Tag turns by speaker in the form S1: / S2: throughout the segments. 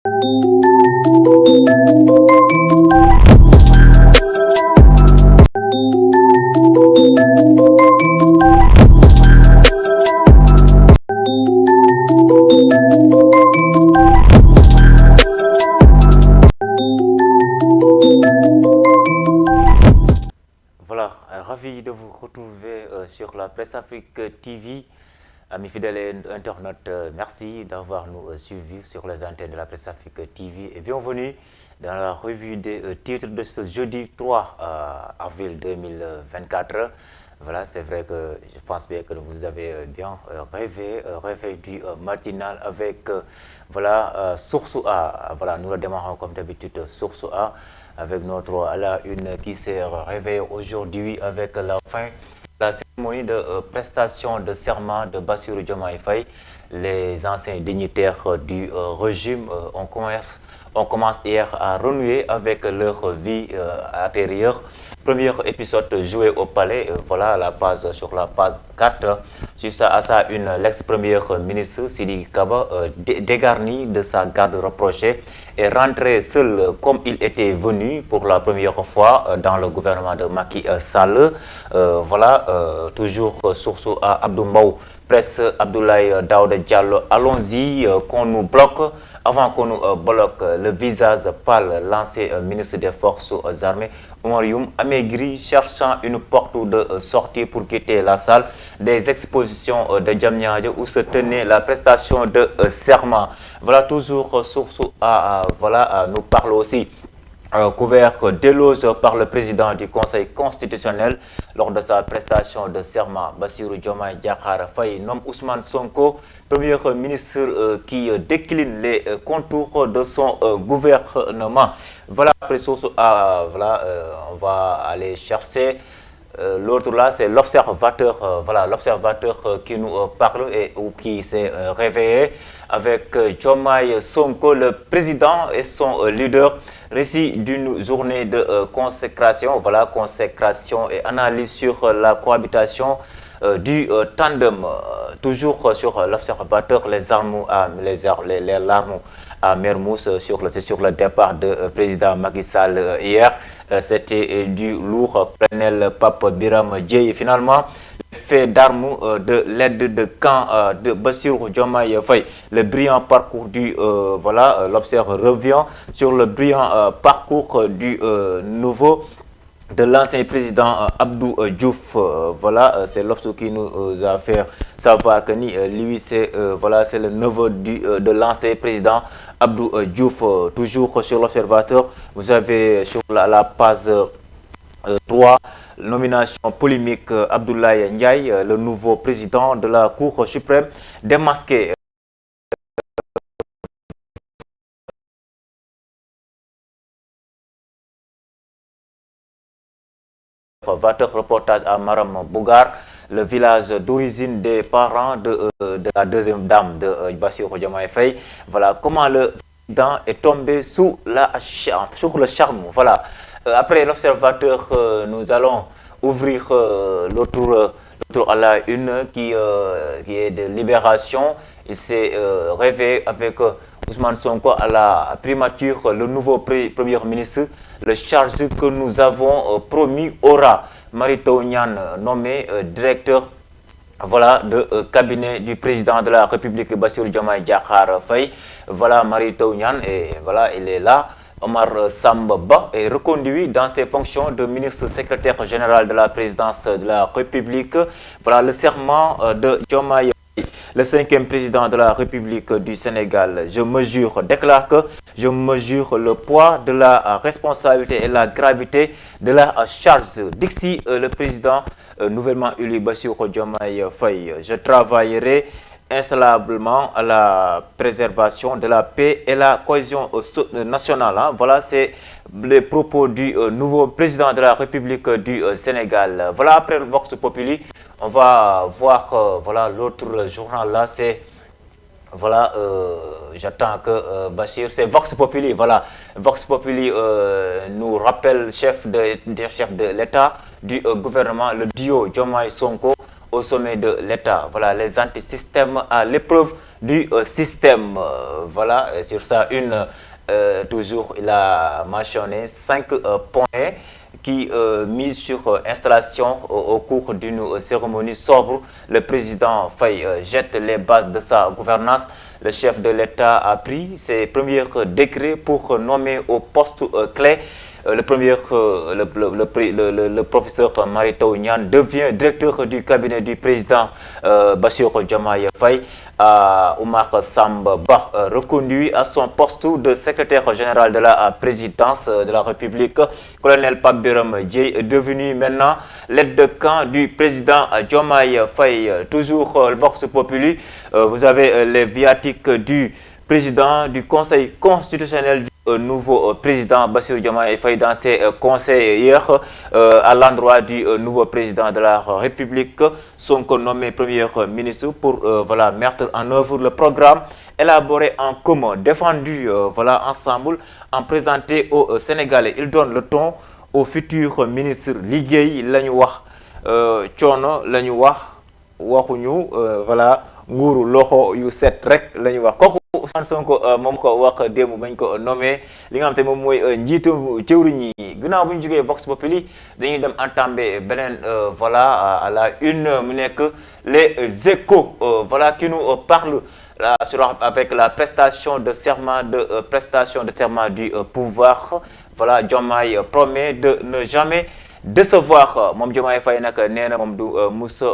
S1: Voilà, ravi de vous retrouver sur la Presse Afrique TV. Amis fidèles et internautes, merci d'avoir nous suivis sur les antennes de la Presse Afrique TV et bienvenue dans la revue des titres de ce jeudi 3 avril 2024. Voilà, c'est vrai que je pense bien que vous avez bien rêvé du matinal avec Source A. Voilà, nous le démarrons comme d'habitude Source A avec notre à la une qui s'est réveillée aujourd'hui avec la fin de la cérémonie de prestation de serment de Bassirou Diomaye Faye. Les anciens dignitaires du régime on commence hier à renouer avec leur vie intérieure. Premier épisode joué au palais, voilà la page sur la page 4. Juste à ça, l'ex-premier ministre Sidi Kaba, dégarni de sa garde rapprochée, est rentré seul comme il était venu pour la première fois dans le gouvernement de Macky Sall. Toujours source à Abdou Mbow, presse Abdoulaye Daouda Diallo, allons-y qu'on nous bloque. Avant qu'on nous bloque, le visage pâle, l'ancien ministre des Forces armées, Oumar Youm, amaigri, cherchant une porte de sortie pour quitter la salle des expositions de Diamniadio où se tenait la prestation de serment. Voilà, toujours source nous parle aussi. Couvert d'éloges par le président du Conseil constitutionnel lors de sa prestation de serment. Bassirou Diomaye Diakhar Faye nomme Ousmane Sonko premier ministre qui décline les contours de son gouvernement. Voilà, après source A, on va aller chercher. L'autre là, c'est l'observateur, l'observateur qui nous parle et ou qui s'est réveillé avec Diomaye Sonko, le président et son leader. Récit d'une journée de consécration, consécration et analyse sur la cohabitation du tandem. Toujours sur l'observateur, les larmes à Mermoz sur le départ de président Macky Sall hier. C'était du lourd. Colonel Pape Biram Dièye. Finalement, fait d'armes de l'aide de camp de Bassirou Diomaye Faye. Le brillant parcours du l'observateur revient sur le brillant parcours du nouveau de l'ancien président Abdou Diouf. C'est l'Obs qui nous a fait savoir que lui c'est le neveu de l'ancien président Abdou Diouf. Toujours sur l'observateur, vous avez sur la page 3, nomination polémique Abdoulaye Ndiaye, le nouveau président de la Cour suprême, démasqué. Reportage à Maram Bougar, le village d'origine des parents de la deuxième dame de Bassirou Diomaye Faye. Voilà comment le président est tombé sur le charme. Voilà. Après l'observateur, nous allons ouvrir l'autre à la une qui est de Libération. Il s'est réveillé avec Ousmane Sonko à la primature, le nouveau premier ministre. Le charge que nous avons promis aura Mary Teuw Niane nommé directeur de cabinet du président de la République Bassirou Diomaye Diakhar Faye. Voilà Mary Teuw Niane et voilà, il est là. Omar Samba est reconduit dans ses fonctions de ministre secrétaire général de la présidence de la République. Voilà le serment de Diomaye, le 5e président de la République du Sénégal. Déclare que je mesure le poids de la responsabilité et la gravité de la charge. D'ici le président nouvellement élu Bassirou Diomaye Faye. Je travaillerai insalablement à la préservation de la paix et la cohésion nationale. Voilà, c'est les propos du nouveau président de la République du Sénégal. Voilà, après le Vox Populi, on va voir l'autre journal là, c'est j'attends que Bachir, c'est Vox Populi, Vox Populi nous rappelle chef de l'État, du gouvernement, le duo Diomaye Sonko au sommet de l'État. Voilà, les antisystèmes à l'épreuve du système. Voilà, sur ça, toujours, il a mentionné 5 points qui mise sur installation au cours d'une cérémonie sobre. Le président Faye jette les bases de sa gouvernance. Le chef de l'État a pris ses premiers décrets pour nommer au poste clé. Le professeur Mary Teuw Niane devient directeur du cabinet du président Bassirou Diomaye Faye. Oumar Samba Ba, reconduit à son poste de secrétaire général de la présidence de la République. Colonel Pape Birame Dièye est devenu maintenant l'aide de camp du président Diomaye Faye. Toujours le Vox Populi, vous avez les viatiques du président du Conseil constitutionnel, nouveau président Bassirou Diomaye Faye dans ses conseils hier à l'endroit du nouveau président de la République, sont nommés premier ministre pour voilà, mettre en œuvre le programme élaboré en commun, défendu voilà, ensemble, en présenté aux Sénégalais. Il donne le ton au futur ministre liggéey la ñu wax coono la ñu wax waxuñu voilà nguuru loxo yu set rek la ñu wax kooku Ousmane Sonko moom ko wax démb bañ ko nommé li nga xam te moom mooy njiitu jëwriñ yi. Ginnaaw bu ñu jógee Vox Populi dañuy dem entamber beneen voilà à la une mu nekk les échos voilà qui nous parle avec la prestation de serment du pouvoir. Voilà, Diomaye promet de ne jamais décevoir. Moom Diomaye Faye nag nee na moom du musa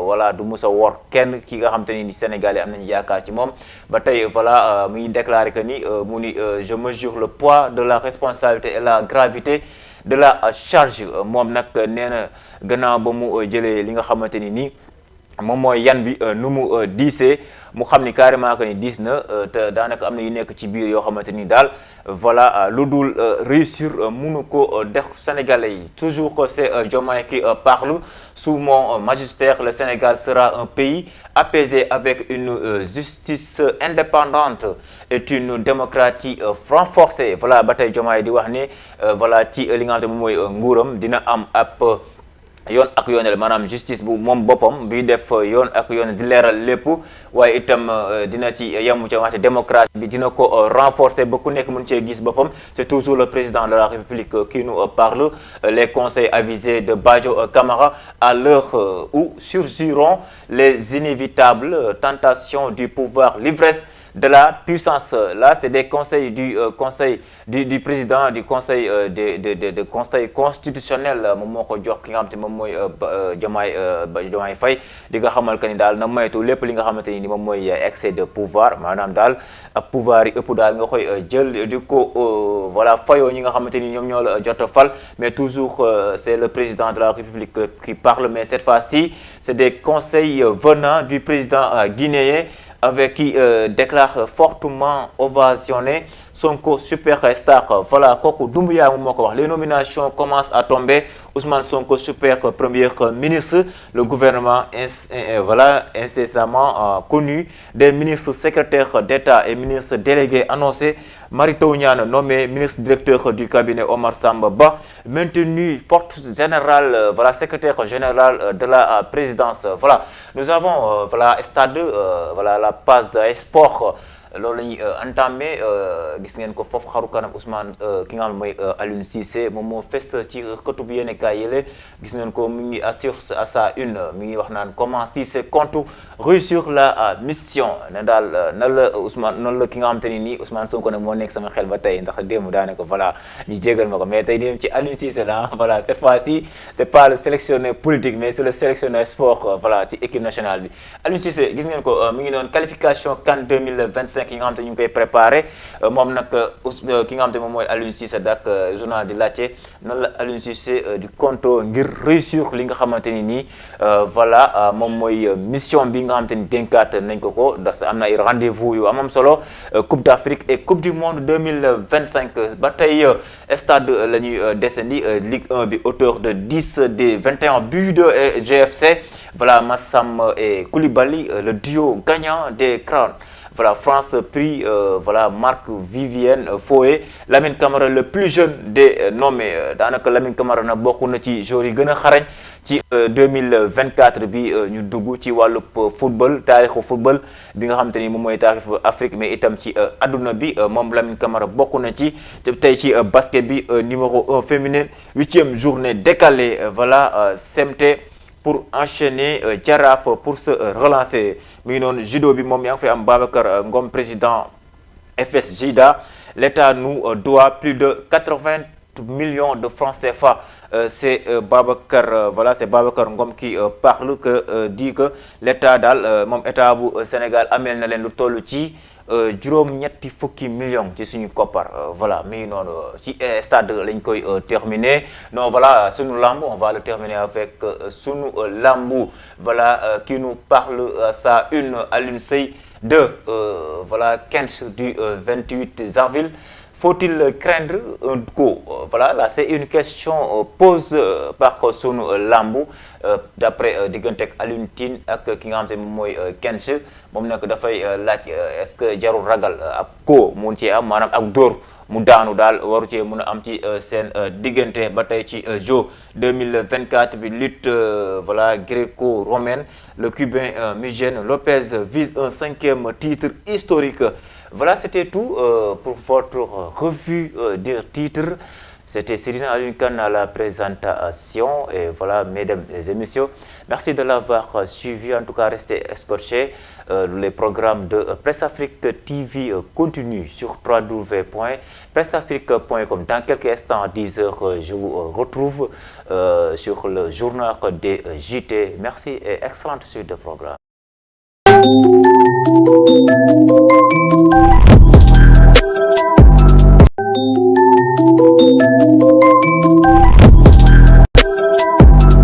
S1: voilà du musa wor kenn ki nga xam te ni Sénégalais am nañu yaakaar ci moom ba tey voilà muy déclaré que ni mu ni je mesure le poids de la responsabilité et la gravité de la charge. Moom nag nee na gannaaw ba mu jëlee li nga xamante ni nii moom mooy yan bi nu mu diisee mu xam ni carrément que ni diis na te daanaka am na yu nekk ci biir yoo xamante ni daal voilà lu dul réussir munu ko def Sénégalais yi. Toujours que c'est Diomaye qui parle. Sous mon magistère, le Sénégal sera un pays apaisé avec une justice indépendante et une démocratie renforcée. Voilà ba tey Diomaye di wax ne voilà ci li nga xamante moom mooy nguuram dina am ab yoon ak yoonel maanaam justice bu moom boppam bi def yoon ak yoon di leeral lépp waaye itam dina ci yemu ci waxte démocratie bi dina ko renforcer ba ku nekk mën cee gis boppam. C'est toujours le président de la République qui nous parle. Les conseils avisés de Badio Camara à l'heure où surgiront les inévitables tentations du pouvoir, l'ivresse de la puissance. Là, c'est des conseils du président du conseil de conseil constitutionnel moom moo ko jox ki nga xamante moom mooy Diomaye Faye di nga xamal que ni daal na moytu lépp li nga xamante ni moom mooy excès de pouvoir maanaam daal ak pouvoir yi ëpp daal nga koy jël di ko voilà fayoo ñi nga xamante ni ñoom ñoo la jot a fal. Mais toujours c'est le président de la République qui parle, mais cette fois-ci c'est des conseils venant du président guinéen avec qui déclare fortement ovationné Sonko superstar. Voilà kooku Doumbouya moom moo ko wax. Les nominations commencent à tomber. Ousmane Sonko super premier ministre. Le gouvernement voilà incessamment connu des ministres secrétaires d'État et ministres délégués annoncés. Mary Teuw Niane nommé ministre directeur du cabinet. Omar Samba Ba maintenu porte générale voilà secrétaire général de la présidence. Voilà nous avons voilà stade voilà la page sport. loolu la ñuy entamé gis ngeen ko foofu xaru kanam Ousmane ki nga xam mooy Aliou Cissé moom moo fest ci këtu bu yéene kaay yële gis ngeen ko mu ngi assure à sa une mi ngi wax naan comment Cissé compte réussir la mission ne daal nan la Ousmane noonu la ki nga xam te ni nii Ousmane Sonko nag moo nekk sama xel ba tey ndax démb daanaka voilà ñu jégal ma ko mais tey dem ci Aliou Cissé la voilà cette fois-ci c'est pas le sélectionneur politique mais c'est le sélectionneur sport voilà ci équipe nationale bi. Aliou Cissé gis ngeen ko mi ngi doon qualification CAN 2025 ki nga xam te ñu ngi koy préparé moom nag ki nga xam te moom mooy Aliou Cissé dak journal di laajte nan la Aliou Cissé du compte ngir réussir li nga xamante ni nii voilà moom mooy mission bi nga xamante ni dénkaat nañ ko ndax am na ay rendez-vous yu am solo Coupe d'Afrique et Coupe du Monde 2025 ba tey stade la ñuy descendi Ligue 1 bi auteur de 10 des 21 buts de GFC voilà Massam et Koulibaly le duo gagnant des crânes Voilà, France pris voilà Marc-Vivien Foé, Lamine Camara le plus jeune des nommés daanaka Lamine Camara na bokk na ci joueurs yi gën a xarañ ci 2024 bi ñu dugg ci wàllub football taarixu football bi nga xamante ni moom mooy taarixu Afrique mais itam ci adduna bi moom Lamine Camara bokk na ci tey ci basket bi numéro 1 féminin 8e journée décalée voilà CMT pour enchaîner Jaraaf pour se relancer mi ngi noonu judo bi moom yaa ngi fay am Babacar Ngom président FSJIDA. L'État nous doit plus de 80 millions de francs CFA. C'est Babacar voilà, c'est Babacar Ngom qui parle que dit que l'État daal moom état bu Sénégal ameel na leen lu toll ci juróom-ñetti fukki millions ci suñu koppar voilà mi ngi noonu ci stade lañ koy terminer. Non voilà sunu lamb on va le terminer avec sunu lambu voilà qui nous parle sa une Alioune Seye de voilà Quench du 28 avril. Faut-il craindre un coup? Voilà, là c'est une question pose par sunu lambu d'après diggante ak Alioune Tine ak ki nga xam te moom mooy Quench moom nag dafay laaj est-ce que jarul ragal ab ko mun cee am maanaam ak dóor mu daanu daal waru cee mun a am ci seen diggante ba tey ci JO 2024 bi lutte voilà gréco-romaine le Cubain Miguel Lopez vise un 5e titre historique. Voilà, c'était tout pour votre revue des titres. C'était Seydina Alioune Kane à la présentation. Et voilà, mesdames et messieurs, merci de l'avoir suivi. En tout cas, restez scotchés. Les programmes de Presse Afrique TV continuent sur www.presseafrique.com. Dans quelques instants, à 10h, je vous retrouve sur le journal des JT. Merci et excellente suite de programme.